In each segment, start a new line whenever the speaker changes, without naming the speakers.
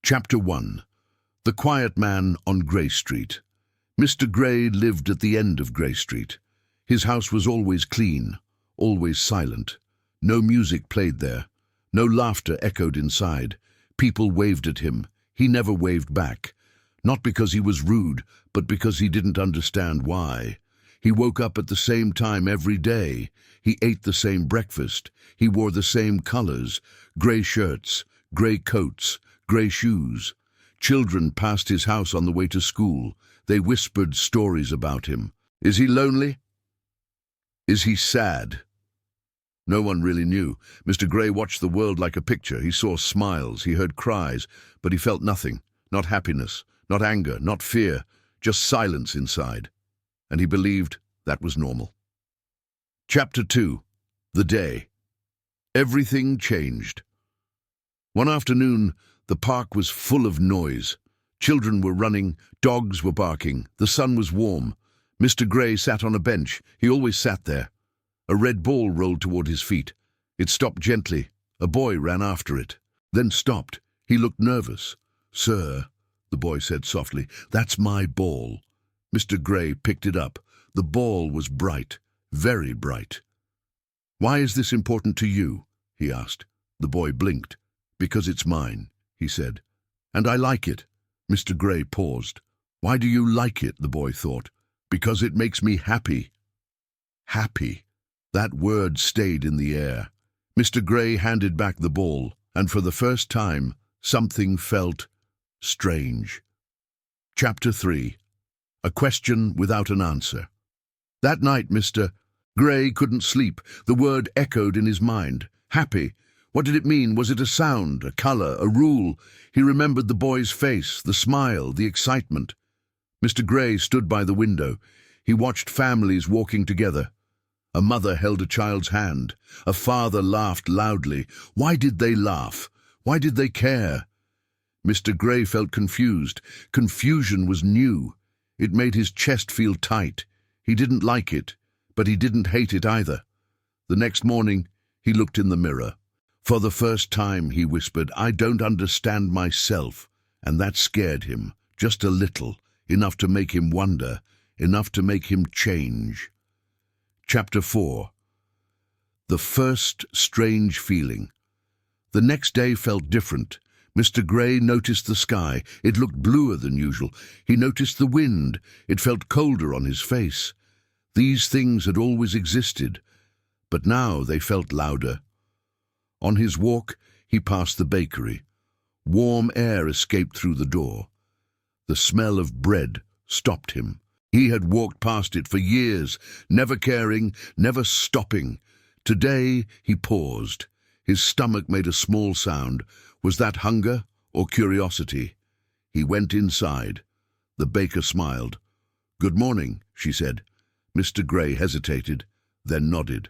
Chapter 1. The Quiet Man on Grey Street. Mr. Grey lived at the end of Grey Street. His house was always clean, always silent. No music played there. No laughter echoed inside. People waved at him. He never waved back. Not because he was rude, but because he didn't understand why. He woke up at the same time every day. He ate the same breakfast. He wore the same colors: grey shirts, grey coats, grey shoes. Children passed his house on the way to school. They whispered stories about him. Is he lonely? Is he sad? No one really knew. Mr. Grey watched the world like a picture. He saw smiles, he heard cries, but he felt nothing. Not happiness, not anger, not fear, just silence inside. And he believed that was normal. Chapter 2. The Day. Everything changed. One afternoon, the park was full of noise. Children were running, dogs were barking, the sun was warm. Mr. Grey sat on a bench. He always sat there. A red ball rolled toward his feet. It stopped gently. A boy ran after it, then stopped. He looked nervous. "Sir," the boy said softly, "that's my ball." Mr. Grey picked it up. The ball was bright, very bright. "Why is this important to you?" he asked. The boy blinked. "Because it's mine," he said. "And I like it." Mr. Grey paused. "Why do you like it?" the boy thought. "Because it makes me happy." Happy. That word stayed in the air. Mr. Grey handed back the ball, and for the first time, something felt strange. Chapter 3. A Question Without an Answer. That night, Mr. Grey couldn't sleep. The word echoed in his mind. Happy. What did it mean? Was it a sound, a color, a rule? He remembered the boy's face, the smile, the excitement. Mr. Grey stood by the window. He watched families walking together. A mother held a child's hand. A father laughed loudly. Why did they laugh? Why did they care? Mr. Grey felt confused. Confusion was new. It made his chest feel tight. He didn't like it, but he didn't hate it either. The next morning, he looked in the mirror. For the first time, he whispered, "I don't understand myself," and that scared him, just a little, enough to make him wonder, enough to make him change. Chapter 4. The First Strange Feeling. The next day felt different. Mr. Grey noticed the sky. It looked bluer than usual. He noticed the wind. It felt colder on his face. These things had always existed, but now they felt louder. On his walk, he passed the bakery. Warm air escaped through the door. The smell of bread stopped him. He had walked past it for years, never caring, never stopping. Today, he paused. His stomach made a small sound. Was that hunger or curiosity? He went inside. The baker smiled. "Good morning," she said. Mr. Grey hesitated, then nodded.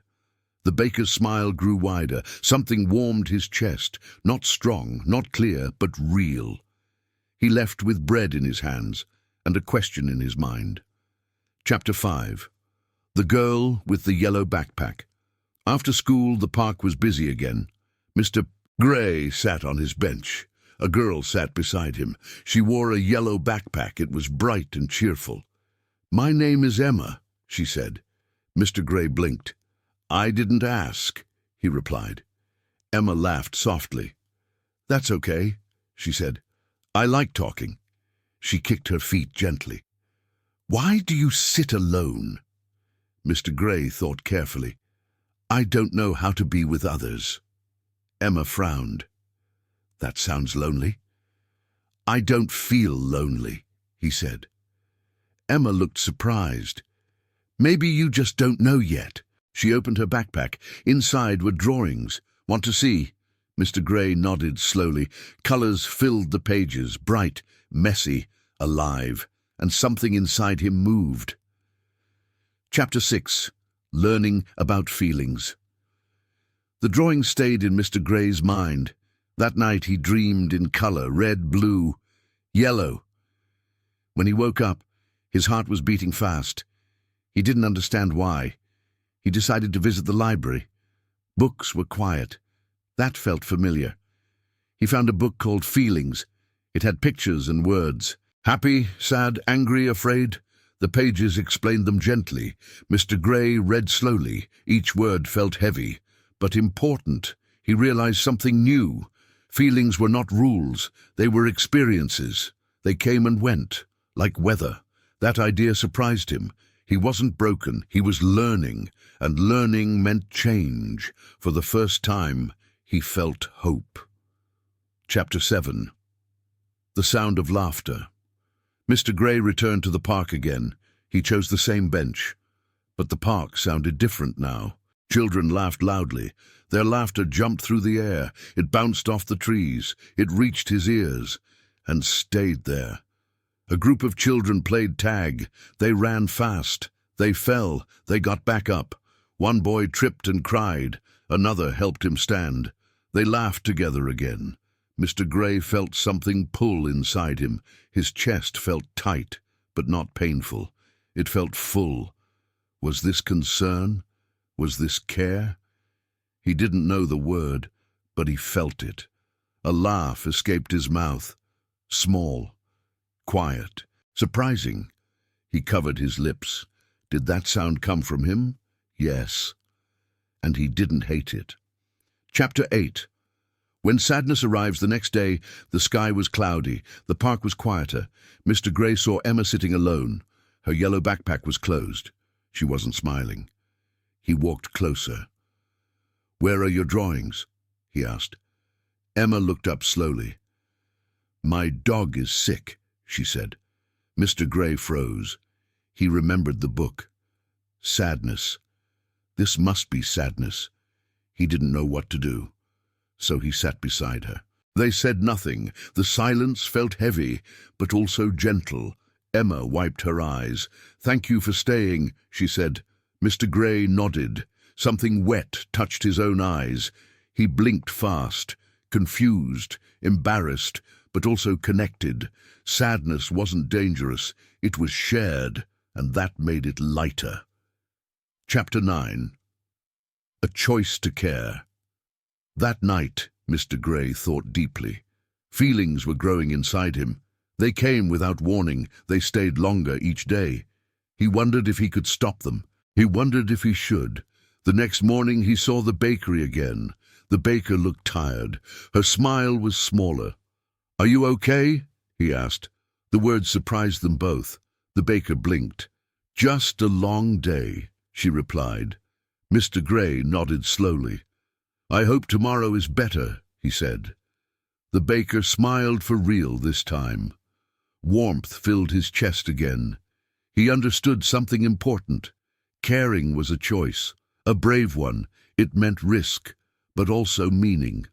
The baker's smile grew wider. Something warmed his chest. Not strong, not clear, but real. He left with bread in his hands and a question in his mind. Chapter 5. The Girl with the Yellow Backpack. After school, the park was busy again. Mr. Grey sat on his bench. A girl sat beside him. She wore a yellow backpack. It was bright and cheerful. "My name is Emma," she said. Mr. Grey blinked. "I didn't ask," he replied. Emma laughed softly. "That's okay," she said. "I like talking." She kicked her feet gently. "Why do you sit alone?" Mr. Grey thought carefully. "I don't know how to be with others." Emma frowned. "That sounds lonely." "I don't feel lonely," he said. Emma looked surprised. "Maybe you just don't know yet." She opened her backpack. Inside were drawings. "Want to see?" Mr. Grey nodded slowly. Colors filled the pages, bright, messy, alive, and something inside him moved. Chapter 6. Learning about Feelings. The drawing stayed in Mr. Grey's mind. That night he dreamed in color: red, blue, yellow. When he woke up, his heart was beating fast. He didn't understand why. He decided to visit the library. Books were quiet. That felt familiar. He found a book called Feelings. It had pictures and words. Happy, sad, angry, afraid. The pages explained them gently. Mr. Gray read slowly. Each word felt heavy, but important. He realized something new. Feelings were not rules. They were experiences. They came and went, like weather. That idea surprised him. He wasn't broken. He was learning, and learning meant change. For the first time, he felt hope. Chapter 7. The sound of laughter. Mr. Gray returned to the park again. He chose the same bench. But the park sounded different now. Children laughed loudly. Their laughter jumped through the air. It bounced off the trees. It reached his ears and stayed there. A group of children played tag. They ran fast. They fell. They got back up. One boy tripped and cried. Another helped him stand. They laughed together again. Mr. Gray felt something pull inside him. His chest felt tight, but not painful. It felt full. Was this concern? Was this care? He didn't know the word, but he felt it. A laugh escaped his mouth. Small, quiet, surprising. He covered his lips. Did that sound come from him? Yes. And he didn't hate it. Chapter 8. When sadness arrives the next day, the sky was cloudy. The park was quieter. Mr. Gray saw Emma sitting alone. Her yellow backpack was closed. She wasn't smiling. He walked closer. "Where are your drawings?" he asked. Emma looked up slowly. "My dog is sick," she said. Mr. Gray froze. He remembered the book. Sadness. This must be sadness. He didn't know what to do. So he sat beside her. They said nothing. The silence felt heavy, but also gentle. Emma wiped her eyes. "Thank you for staying," she said. Mr. Gray nodded. Something wet touched his own eyes. He blinked fast, confused, embarrassed, but also connected. Sadness wasn't dangerous. It was shared, and that made it lighter. Chapter 9. A choice to care. That night, Mr. Gray thought deeply. Feelings were growing inside him. They came without warning. They stayed longer each day. He wondered if he could stop them. He wondered if he should. The next morning he saw the bakery again. The baker looked tired. Her smile was smaller. "Are you okay?" he asked. The words surprised them both. The baker blinked. "Just a long day," she replied. Mr. Gray nodded slowly. "I hope tomorrow is better," he said. The baker smiled for real this time. Warmth filled his chest again. He understood something important. Caring was a choice, a brave one. It meant risk, but also meaning.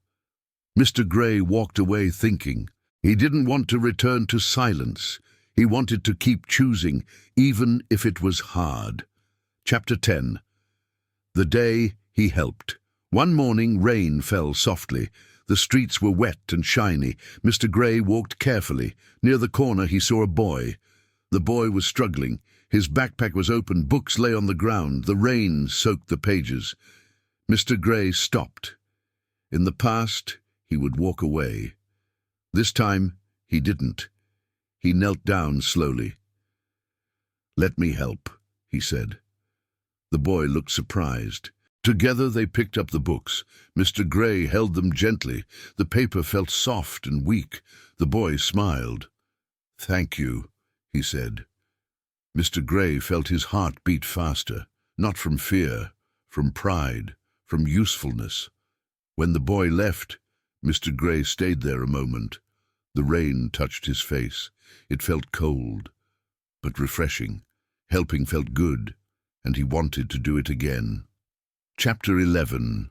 Mr. Gray walked away thinking. He didn't want to return to silence. He wanted to keep choosing, even if it was hard. Chapter 10. The day he helped. One morning, rain fell softly. The streets were wet and shiny. Mr. Gray walked carefully. Near the corner, he saw a boy. The boy was struggling. His backpack was open. Books lay on the ground. The rain soaked the pages. Mr. Gray stopped. In the past, he would walk away. This time, he didn't. He knelt down slowly. "Let me help," he said. The boy looked surprised. Together they picked up the books. Mr. Gray held them gently. The paper felt soft and weak. The boy smiled. "Thank you," he said. Mr. Gray felt his heart beat faster, not from fear, from pride, from usefulness. When the boy left, Mr. Gray stayed there a moment. The rain touched his face. It felt cold, but refreshing. Helping felt good, and he wanted to do it again. Chapter 11.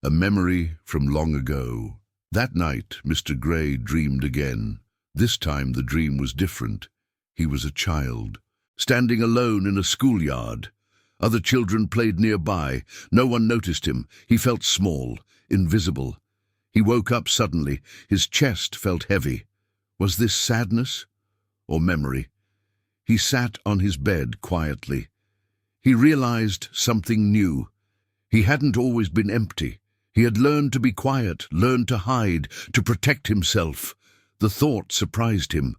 A memory from long ago. That night, Mr. Gray dreamed again. This time the dream was different. He was a child, standing alone in a schoolyard. Other children played nearby. No one noticed him. He felt small, invisible. He woke up suddenly. His chest felt heavy. Was this sadness or memory? He sat on his bed quietly. He realized something new. He hadn't always been empty. He had learned to be quiet, learned to hide, to protect himself. The thought surprised him.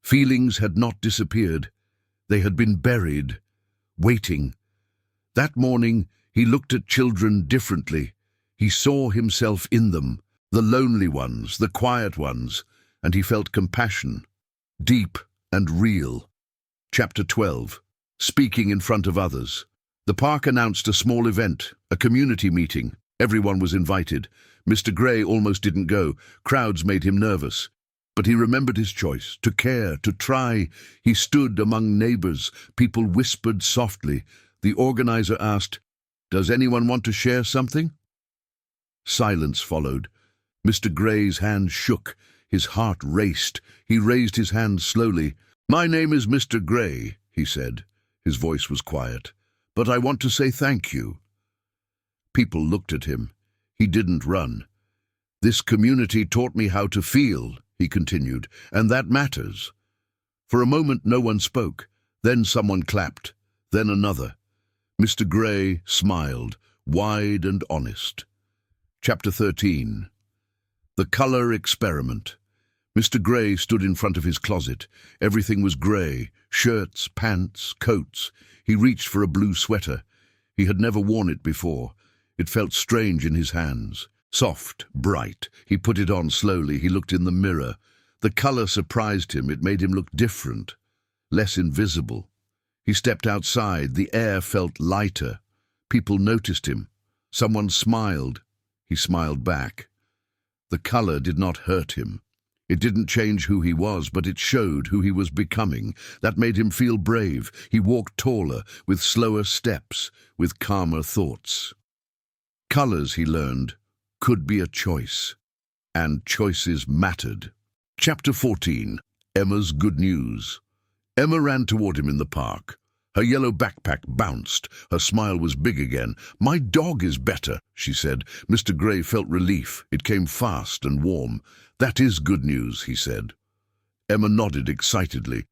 Feelings had not disappeared. They had been buried, waiting. That morning, he looked at children differently. He saw himself in them, the lonely ones, the quiet ones, and he felt compassion, deep and real. Chapter 12. Speaking in front of others. The park announced a small event, a community meeting. Everyone was invited. Mr. Gray almost didn't go. Crowds made him nervous. But he remembered his choice, to care, to try. He stood among neighbors. People whispered softly. The organizer asked, "Does anyone want to share something?" Silence followed. Mr. Gray's hand shook. His heart raced. He raised his hand slowly. "My name is Mr. Gray," he said. His voice was quiet. "But I want to say thank you." People looked at him. He didn't run. "This community taught me how to feel," he continued, "and that matters." For a moment no one spoke. Then someone clapped. Then another. Mr. Gray smiled, wide and honest. Chapter 13. The Color Experiment. Mr. Gray stood in front of his closet. Everything was gray, shirts, pants, coats. He reached for a blue sweater. He had never worn it before. It felt strange in his hands. Soft, bright. He put it on slowly. He looked in the mirror. The color surprised him. It made him look different, less invisible. He stepped outside. The air felt lighter. People noticed him. Someone smiled. He smiled back. The color did not hurt him. It didn't change who he was, but it showed who he was becoming. That made him feel brave. He walked taller, with slower steps, with calmer thoughts. Colors, he learned, could be a choice. And choices mattered. Chapter 14. Emma's Good News. Emma ran toward him in the park. Her yellow backpack bounced. Her smile was big again. "My dog is better," she said. Mr. Gray felt relief. It came fast and warm. "That is good news," he said. Emma nodded excitedly.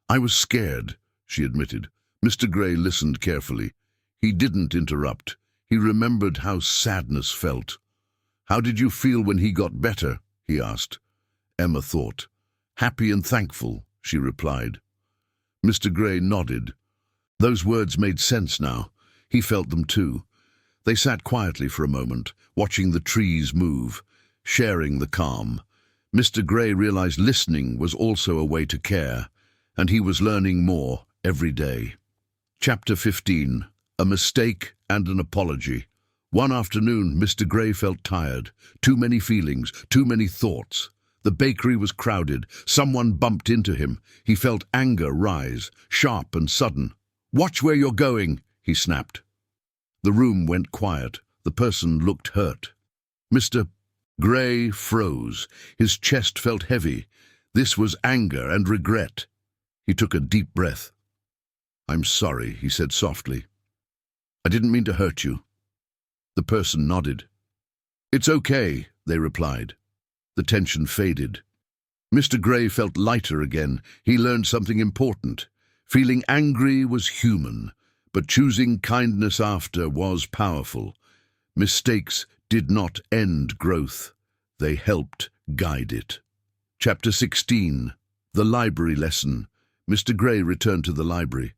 "I was scared," she admitted. Mr. Gray listened carefully. He didn't interrupt. He remembered how sadness felt. "How did you feel when he got better?" he asked. Emma thought. "Happy and thankful," she replied. Mr. Gray nodded. Those words made sense now. He felt them too. They sat quietly for a moment, watching the trees move, sharing the calm. Mr. Gray realized listening was also a way to care, and he was learning more every day. Chapter 15. A Mistake and an Apology. One afternoon, Mr. Gray felt tired. Too many feelings, too many thoughts. The bakery was crowded. Someone bumped into him. He felt anger rise, sharp and sudden. "Watch where you're going," he snapped. The room went quiet. The person looked hurt. Mr. Gray froze. His chest felt heavy. This was anger and regret. He took a deep breath. "I'm sorry," he said softly. "I didn't mean to hurt you." The person nodded. "It's okay," they replied. The tension faded. Mr. Gray felt lighter again. He learned something important. Feeling angry was human, but choosing kindness after was powerful. Mistakes did not end growth. They helped guide it. Chapter 16. The Library Lesson. Mr. Gray returned to the library.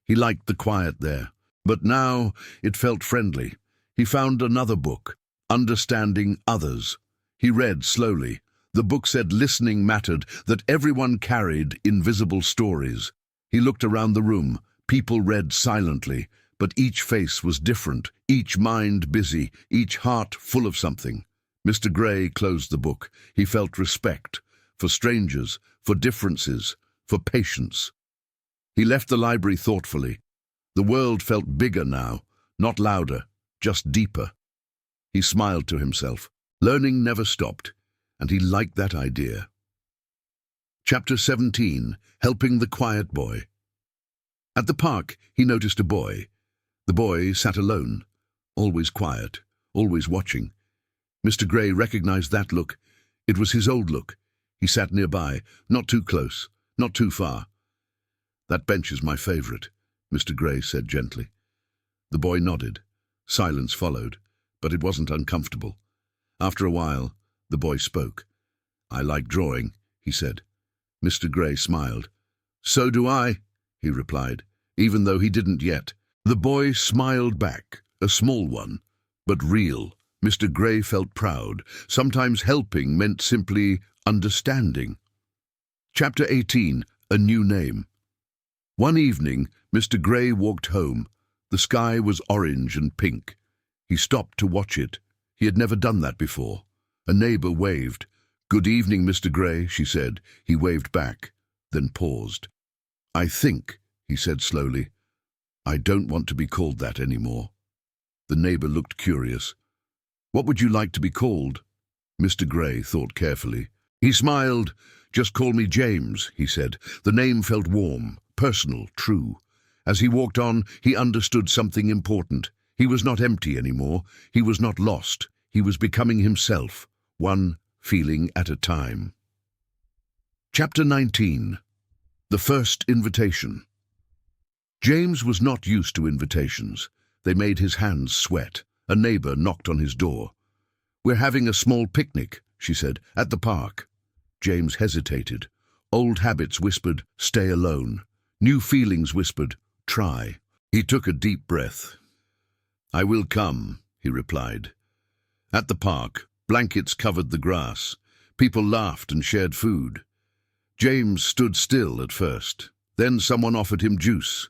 He liked the quiet there, but now it felt friendly. He found another book, Understanding Others. He read slowly. The book said listening mattered, that everyone carried invisible stories. He looked around the room. People read silently, but each face was different, each mind busy, each heart full of something. Mr. Gray closed the book. He felt respect for strangers, for differences, for patience. He left the library thoughtfully. The world felt bigger now, not louder, just deeper. He smiled to himself. Learning never stopped, and he liked that idea. Chapter 17. Helping the Quiet Boy. At the park, he noticed a boy. The boy sat alone, always quiet, always watching. Mr. Gray recognized that look. It was his old look. He sat nearby, not too close, not too far. "That bench is my favorite," Mr. Gray said gently. The boy nodded. Silence followed, but it wasn't uncomfortable. After a while, the boy spoke. "I like drawing," he said. Mr. Gray smiled. "So do I," he replied, even though he didn't yet. The boy smiled back, a small one, but real. Mr. Gray felt proud. Sometimes helping meant simply understanding. Chapter 18, A New Name. One evening, Mr. Gray walked home. The sky was orange and pink. He stopped to watch it. He had never done that before. A neighbor waved. "Good evening, Mr. Gray," she said. He waved back, then paused. "I think," he said slowly, "I don't want to be called that anymore." The neighbor looked curious. "What would you like to be called?" Mr. Gray thought carefully. He smiled. "Just call me James," he said. The name felt warm, personal, true. As he walked on, he understood something important. He was not empty anymore. He was not lost. He was becoming himself, one feeling at a time. Chapter 19. The First Invitation. James was not used to invitations. They made his hands sweat. A neighbor knocked on his door. "We're having a small picnic," she said, "at the park." James hesitated. Old habits whispered, "Stay alone." New feelings whispered, "Try." He took a deep breath. "I will come," he replied. At the park, blankets covered the grass. People laughed and shared food. James stood still at first. Then someone offered him juice.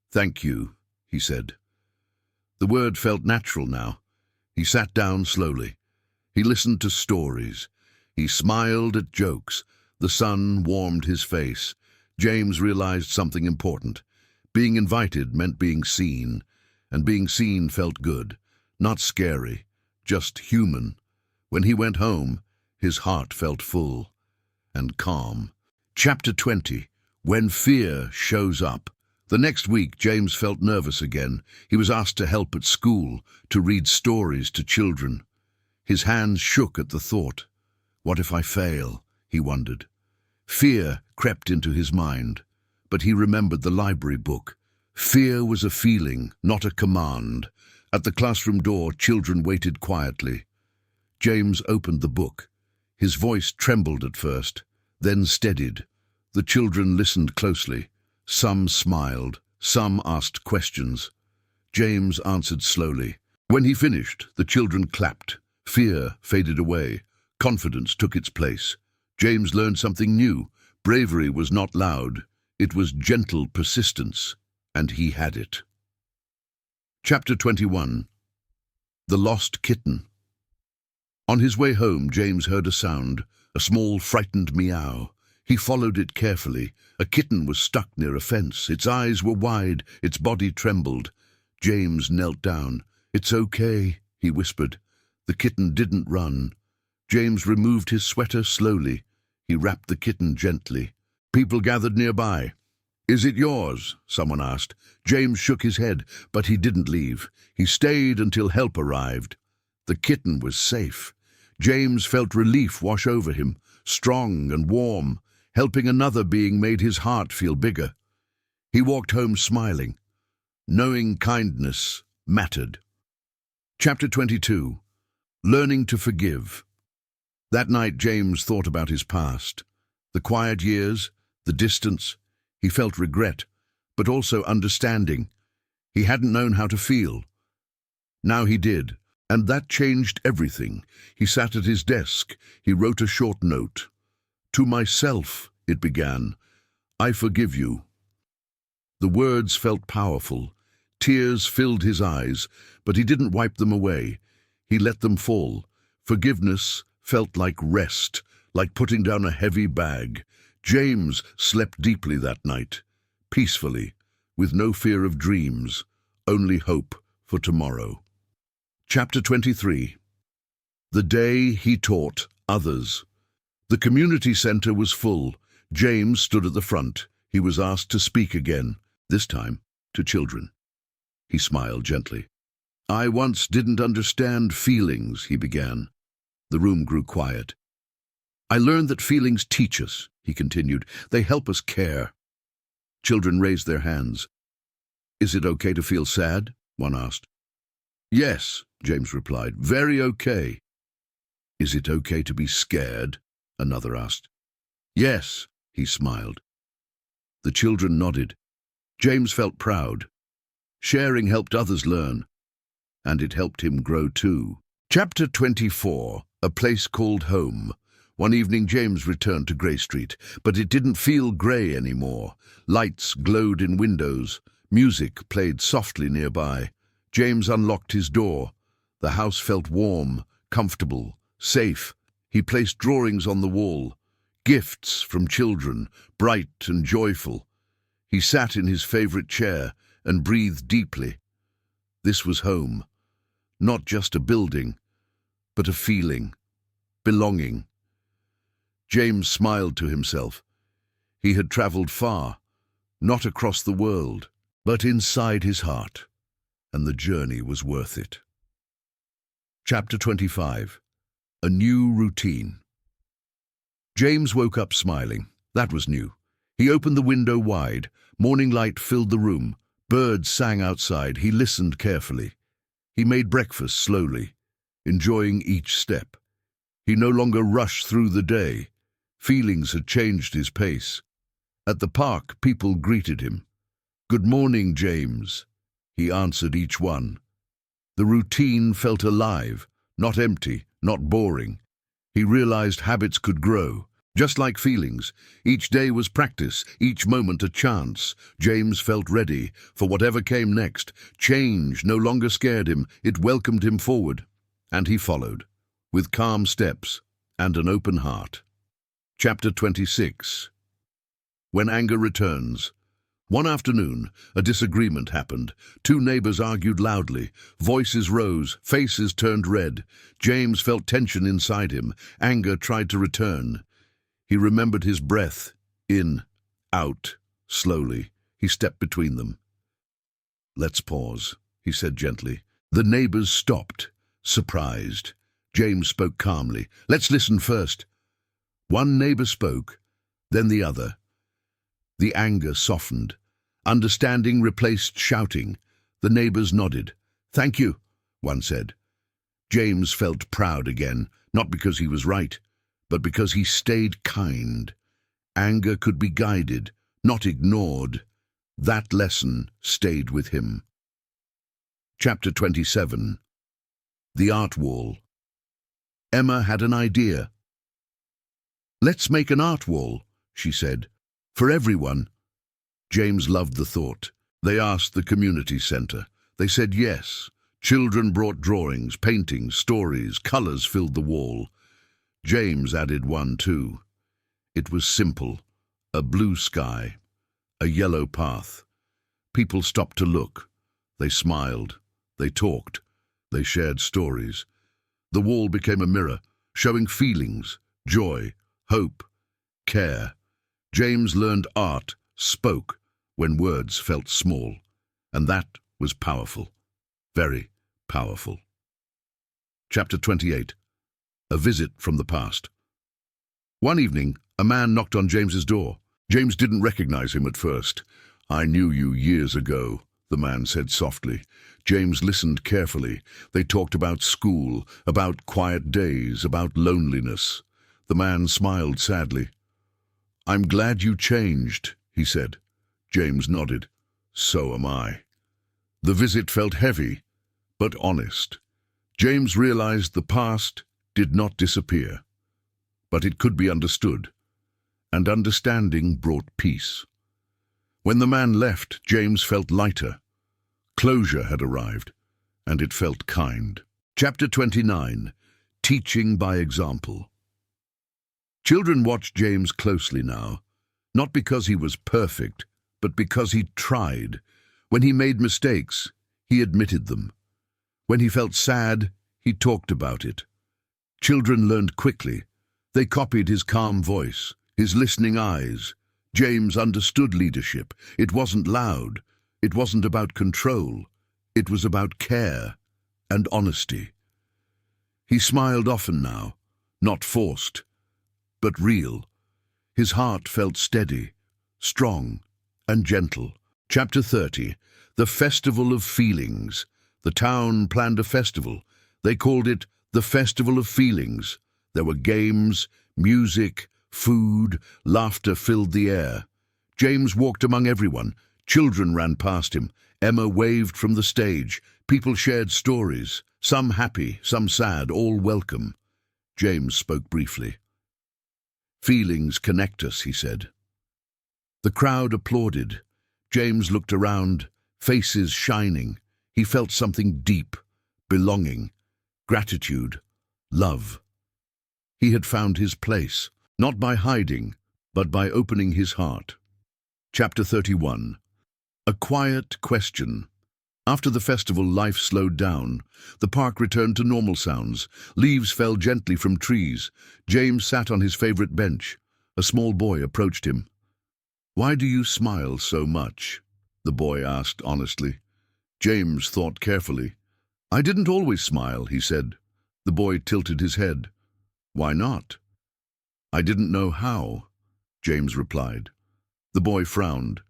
"Thank you," he said. The word felt natural now. He sat down slowly. He listened to stories. He smiled at jokes. The sun warmed his face. James realized something important. Being invited meant being seen, and being seen felt good. Not scary, just human. When he went home, his heart felt full and calm. Chapter 20. When Fear Shows Up. The next week, James felt nervous again. He was asked to help at school, to read stories to children. His hands shook at the thought. What if I fail? He wondered. Fear crept into his mind, but he remembered the library book. Fear was a feeling, not a command. At the classroom door, children waited quietly. James opened the book. His voice trembled at first, then steadied. The children listened closely. Some smiled, some asked questions. James answered slowly. When he finished, the children clapped. Fear faded away. Confidence took its place. James learned something new. Bravery was not loud. It was gentle persistence, and he had it. Chapter 21. The Lost Kitten. On his way home, James heard a sound, a small, frightened meow. He followed it carefully. A kitten was stuck near a fence. Its eyes were wide, its body trembled. James knelt down. "It's okay," he whispered. The kitten didn't run. James removed his sweater slowly. He wrapped the kitten gently. People gathered nearby. "Is it yours?" someone asked. James shook his head, but he didn't leave. He stayed until help arrived. The kitten was safe. James felt relief wash over him, strong and warm. Helping another being made his heart feel bigger. He walked home smiling, knowing kindness mattered. Chapter 22. Learning to Forgive. That night, James thought about his past. The quiet years, the distance. He felt regret, but also understanding. He hadn't known how to feel. Now he did, and that changed everything. He sat at his desk. He wrote a short note. "To myself," it began, "I forgive you." The words felt powerful. Tears filled his eyes, but he didn't wipe them away. He let them fall. Forgiveness felt like rest, like putting down a heavy bag. James slept deeply that night, peacefully, with no fear of dreams, only hope for tomorrow. Chapter 23. The Day He Taught Others. The community center was full. James stood at the front. He was asked to speak again, this time to children. He smiled gently. "I once didn't understand feelings," he began. The room grew quiet. "I learned that feelings teach us," he continued. "They help us care." Children raised their hands. "Is it okay to feel sad?" one asked. "Yes," James replied. "Very okay." "Is it okay to be scared?" another asked. Yes, he smiled. The children nodded. James felt proud. Sharing helped others learn, and it helped him grow too. Chapter 24, A Place Called Home. One evening James returned to Grey Street, but it didn't feel grey anymore. Lights glowed in windows. Music played softly nearby. James unlocked his door. The house felt warm, comfortable, safe. He placed drawings on the wall. Gifts from children, bright and joyful. He sat in his favorite chair and breathed deeply. This was home. Not just a building, but a feeling. Belonging. James smiled to himself. He had traveled far, not across the world, but inside his heart, and the journey was worth it. Chapter 25. A New Routine. James woke up smiling. That was new. He opened the window wide. Morning light filled the room. Birds sang outside. He listened carefully. He made breakfast slowly, enjoying each step. He no longer rushed through the day. Feelings had changed his pace. At the park, people greeted him. "Good morning, James." He answered each one. The routine felt alive, not empty, not boring. He realized habits could grow. Just like feelings, each day was practice, each moment a chance. James felt ready for whatever came next. Change no longer scared him, it welcomed him forward. And he followed, with calm steps and an open heart. Chapter 26. When Anger Returns. One afternoon, a disagreement happened. Two neighbors argued loudly. Voices rose, faces turned red. James felt tension inside him. Anger tried to return. He remembered his breath. In, out, slowly. He stepped between them. "Let's pause," he said gently. The neighbors stopped, surprised. James spoke calmly. "Let's listen first." One neighbor spoke, then the other. The anger softened. Understanding replaced shouting. The neighbors nodded. "Thank you," one said. James felt proud again, not because he was right, but because he stayed kind. Anger could be guided, not ignored. That lesson stayed with him. Chapter 27. The Art Wall. Emma had an idea. "Let's make an art wall," she said, "for everyone." James loved the thought. They asked the community center. They said yes. Children brought drawings, paintings, stories, colors filled the wall. James added one too. It was simple. A blue sky. A yellow path. People stopped to look. They smiled. They talked. They shared stories. The wall became a mirror, showing feelings, joy, hope, care. James learned art spoke when words felt small, and that was powerful, very powerful. Chapter 28. A Visit from the Past. One evening, a man knocked on James's door. James didn't recognize him at first. "I knew you years ago," the man said softly. James listened carefully. They talked about school, about quiet days, about loneliness. The man smiled sadly. "I'm glad you changed," he said. James nodded. "So am I." The visit felt heavy, but honest. James realized the past did not disappear, but it could be understood, and understanding brought peace. When the man left, James felt lighter. Closure had arrived, and it felt kind. Chapter 29. Teaching by Example. Children watched James closely now, not because he was perfect, but because he tried. When he made mistakes, he admitted them. When he felt sad, he talked about it. Children learned quickly. They copied his calm voice, his listening eyes. James understood leadership. It wasn't loud. It wasn't about control. It was about care and honesty. He smiled often now, not forced, but real. His heart felt steady, strong, and gentle. Chapter 30. The Festival of Feelings. The town planned a festival. They called it the Festival of Feelings. There were games, music, food, laughter filled the air. James walked among everyone. Children ran past him. Emma waved from the stage. People shared stories, some happy, some sad, all welcome. James spoke briefly. "Feelings connect us," he said. The crowd applauded. James looked around, faces shining. He felt something deep, belonging, gratitude, love. He had found his place, not by hiding, but by opening his heart. Chapter 31. A quiet question. After the festival, life slowed down. The park returned to normal sounds. Leaves fell gently from trees. James sat on his favorite bench. A small boy approached him. "Why do you smile so much?" the boy asked honestly. James thought carefully. "I didn't always smile," he said. The boy tilted his head. "Why not?" "I didn't know how," James replied. The boy frowned.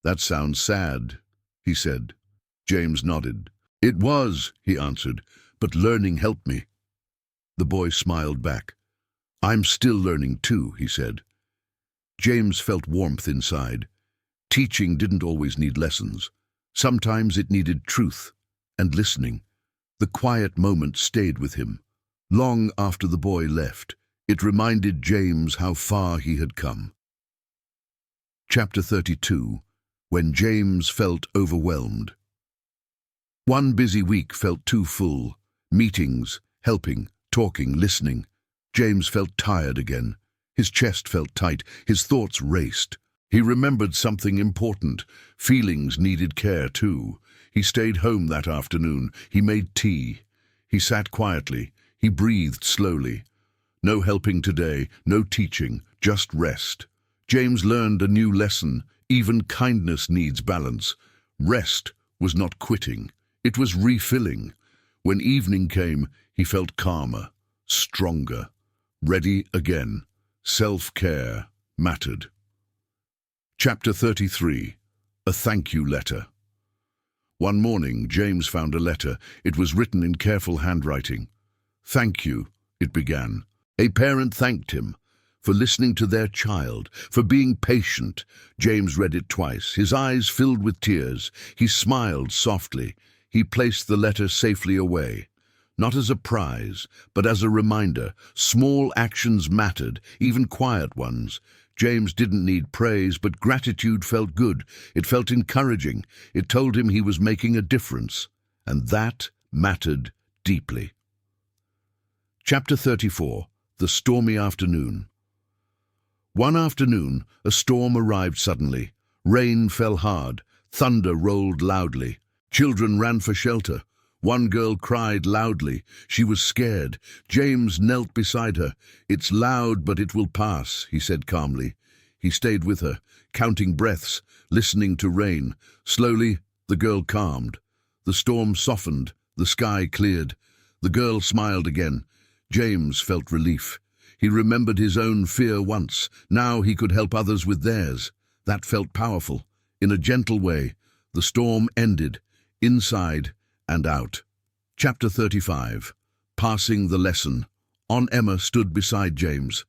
"That sounds sad," he said. James nodded. "It was," he answered, "but learning helped me." The boy smiled back. "I'm still learning too," he said. James felt warmth inside. Teaching didn't always need lessons. Sometimes it needed truth and listening. The quiet moment stayed with him. Long after the boy left, it reminded James how far he had come. Chapter 32. When James felt overwhelmed. One busy week felt too full. Meetings, helping, talking, listening. James felt tired again. His chest felt tight. His thoughts raced. He remembered something important. Feelings needed care too. He stayed home that afternoon. He made tea. He sat quietly. He breathed slowly. No helping today, no teaching, just rest. James learned a new lesson. Even kindness needs balance. Rest was not quitting. It was refilling. When evening came, he felt calmer, stronger, ready again. Self-care mattered. Chapter 33. A thank you letter. One morning, James found a letter. It was written in careful handwriting. "Thank you," it began. A parent thanked him for listening to their child, for being patient. James read it twice. His eyes filled with tears. He smiled softly. He placed the letter safely away. Not as a prize, but as a reminder. Small actions mattered, even quiet ones. James didn't need praise, but gratitude felt good. It felt encouraging. It told him he was making a difference. And that mattered deeply. Chapter 34. The stormy afternoon. One afternoon, a storm arrived suddenly. Rain fell hard. Thunder rolled loudly. Children ran for shelter. One girl cried loudly. She was scared. James knelt beside her. "It's loud, but it will pass," he said calmly. He stayed with her, counting breaths, listening to rain. Slowly, the girl calmed. The storm softened. The sky cleared. The girl smiled again. James felt relief. He remembered his own fear once. Now he could help others with theirs. That felt powerful. In a gentle way, the storm ended, inside and out. Chapter 35. Passing the lesson. Emma stood beside James.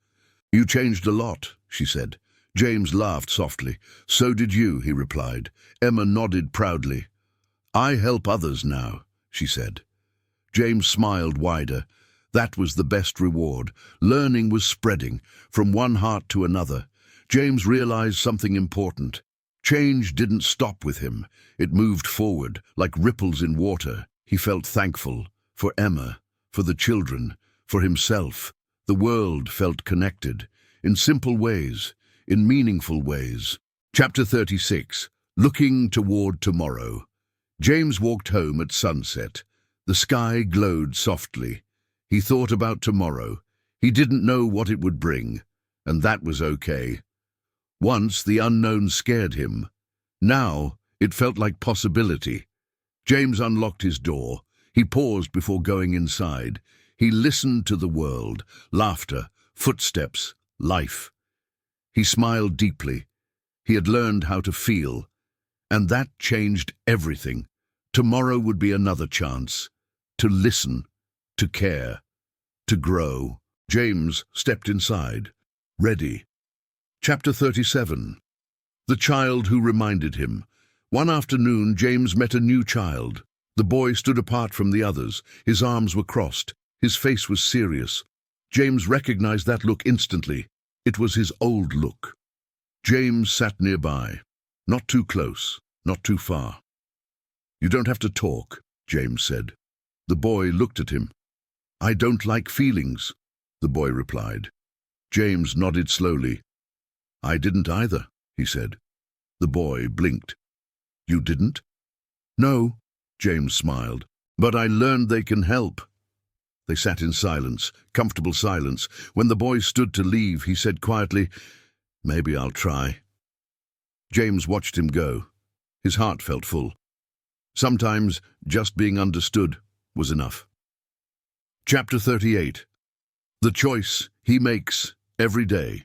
"You changed a lot," she said. James laughed softly. "So did you," he replied. Emma nodded proudly. "I help others now," she said. James smiled wider. That was the best reward. Learning was spreading from one heart to another. James realized something important. Change didn't stop with him. It moved forward, like ripples in water. He felt thankful for Emma, for the children, for himself. The world felt connected, in simple ways, in meaningful ways. Chapter 36. Looking toward tomorrow. James walked home at sunset. The sky glowed softly. He thought about tomorrow. He didn't know what it would bring, and that was okay. Once the unknown scared him. Now it felt like possibility. James unlocked his door. He paused before going inside. He listened to the world, laughter, footsteps, life. He smiled deeply. He had learned how to feel, and that changed everything. Tomorrow would be another chance to listen, to care, to grow. James stepped inside. Ready. Chapter 37. The child who reminded him. One afternoon, James met a new child. The boy stood apart from the others. His arms were crossed. His face was serious. James recognized that look instantly. It was his old look. James sat nearby. Not too close, not too far. "You don't have to talk," James said. The boy looked at him. "I don't like feelings," the boy replied. James nodded slowly. "I didn't either," he said. The boy blinked. "You didn't?" "No," James smiled. "But I learned they can help." They sat in silence, comfortable silence. When the boy stood to leave, he said quietly, "Maybe I'll try." James watched him go. His heart felt full. Sometimes just being understood was enough. Chapter 38. The choice he makes every day.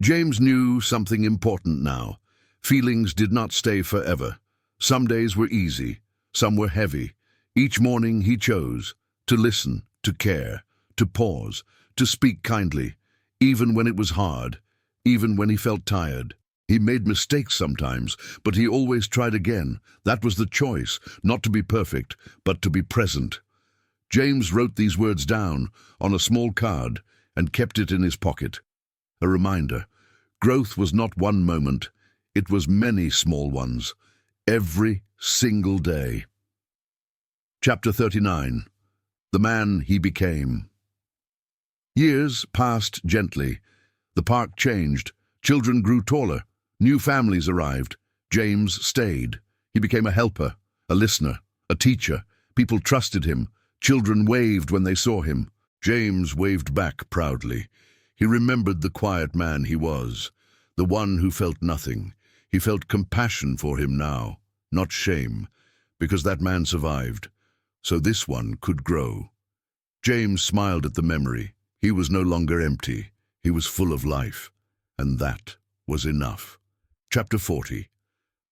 James knew something important now. Feelings did not stay forever. Some days were easy, some were heavy. Each morning he chose to listen, to care, to pause, to speak kindly, even when it was hard, even when he felt tired. He made mistakes sometimes, but he always tried again. That was the choice, not to be perfect, but to be present. James wrote these words down on a small card and kept it in his pocket. A reminder. Growth was not one moment, it was many small ones, every single day. Chapter 39. The man he became. Years passed gently. The park changed. Children grew taller. New families arrived. James stayed. He became a helper, a listener, a teacher. People trusted him. Children waved when they saw him. James waved back proudly. He remembered the quiet man he was, the one who felt nothing. He felt compassion for him now, not shame, because that man survived. So this one could grow. James smiled at the memory. He was no longer empty. He was full of life. And that was enough. Chapter 40.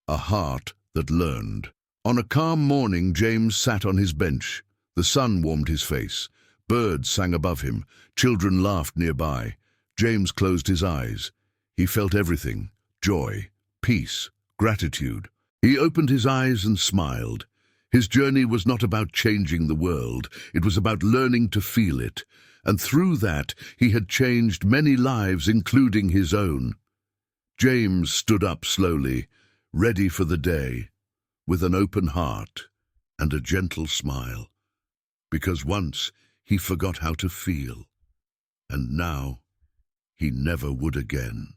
A heart that learned. On a calm morning, James sat on his bench. The sun warmed his face. Birds sang above him. Children laughed nearby. James closed his eyes. He felt everything: joy, peace, gratitude. He opened his eyes and smiled. His journey was not about changing the world. It was about learning to feel it. And through that, he had changed many lives, including his own. James stood up slowly, ready for the day, with an open heart and a gentle smile. Because once he forgot how to feel, and now he never would again.